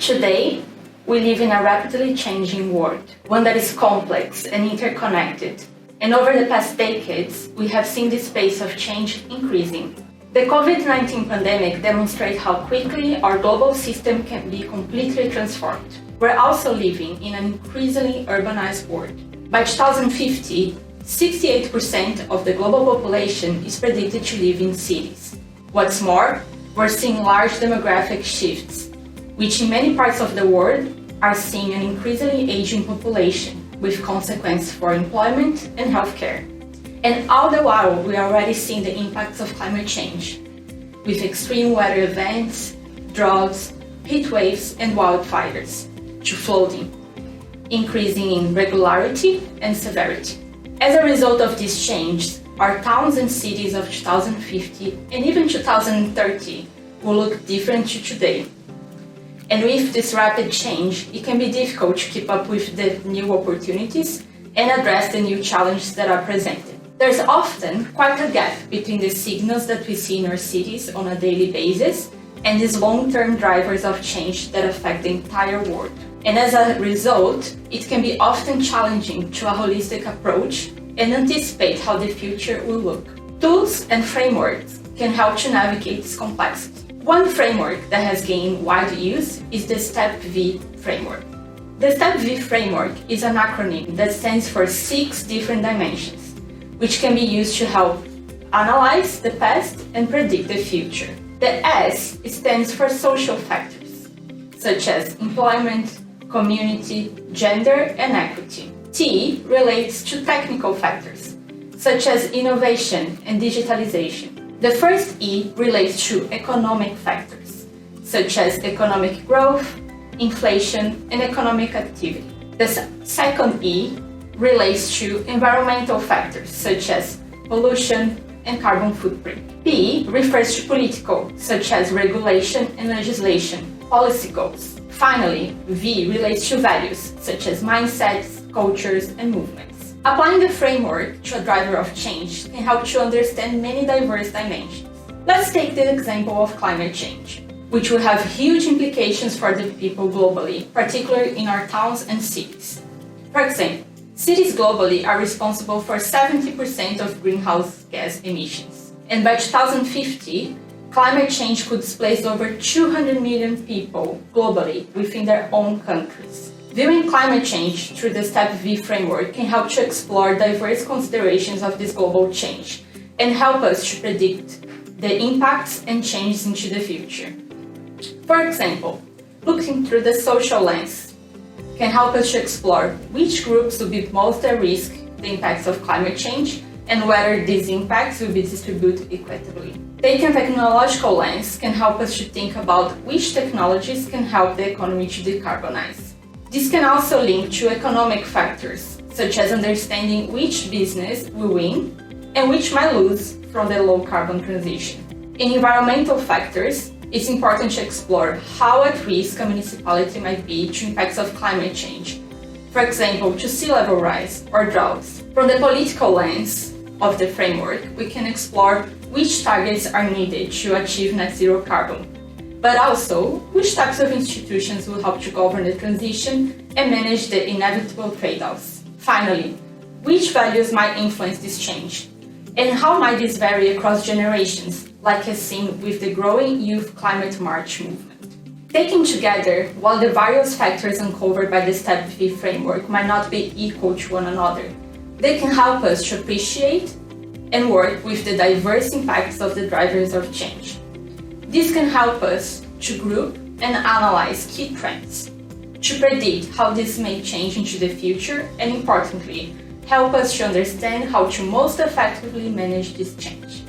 Today, we live in a rapidly changing world, one that is complex and interconnected. And over the past decades, we have seen this pace of change increasing. The COVID-19 pandemic demonstrates how quickly our global system can be completely transformed. We're also living in an increasingly urbanized world. By 2050, 68% of the global population is predicted to live in cities. What's more, we're seeing large demographic shifts, which in many parts of the world are seeing an increasingly aging population, with consequences for employment and healthcare. And all the while, we are already seeing the impacts of climate change, with extreme weather events, droughts, heat waves, and wildfires, to flooding, increasing in regularity and severity. As a result of this change, our towns and cities of 2050 and even 2030 will look different to today. And with this rapid change, it can be difficult to keep up with the new opportunities and address the new challenges that are presented. There's often quite a gap between the signals that we see in our cities on a daily basis and these long-term drivers of change that affect the entire world. And as a result, it can be often challenging to a holistic approach and anticipate how the future will look. Tools and frameworks can help to navigate this complexity. One framework that has gained wide use is the STEP-V framework. The STEP-V framework is an acronym that stands for 6 different dimensions, which can be used to help analyze the past and predict the future. The S stands for social factors, such as employment, community, gender, and equity. T relates to technical factors, such as innovation and digitalization. The first E relates to economic factors, such as economic growth, inflation, and economic activity. The second E relates to environmental factors, such as pollution and carbon footprint. P refers to political, such as regulation and legislation, policy goals. Finally, V relates to values, such as mindsets, cultures, and movements. Applying the framework to a driver of change can help to understand many diverse dimensions. Let's take the example of climate change, which will have huge implications for the people globally, particularly in our towns and cities. For example, cities globally are responsible for 70% of greenhouse gas emissions. And by 2050, climate change could displace over 200 million people globally within their own countries. Viewing climate change through the STEP-V framework can help to explore diverse considerations of this global change and help us to predict the impacts and changes into the future. For example, looking through the social lens can help us to explore which groups will be most at risk the impacts of climate change and whether these impacts will be distributed equitably. Taking a technological lens can help us to think about which technologies can help the economy to decarbonize. This can also link to economic factors, such as understanding which business will win and which might lose from the low-carbon transition. In environmental factors, it's important to explore how at risk a municipality might be to impacts of climate change, for example, to sea level rise or droughts. From the political lens of the framework, we can explore which targets are needed to achieve net zero carbon, but also which types of institutions will help to govern the transition and manage the inevitable trade-offs. Finally, which values might influence this change, and how might this vary across generations, like as seen with the growing Youth Climate March movement. Taken together, while the various factors uncovered by the STEP-V framework might not be equal to one another, they can help us to appreciate and work with the diverse impacts of the drivers of change. This can help us to group and analyze key trends, to predict how this may change into the future, and importantly, help us to understand how to most effectively manage this change.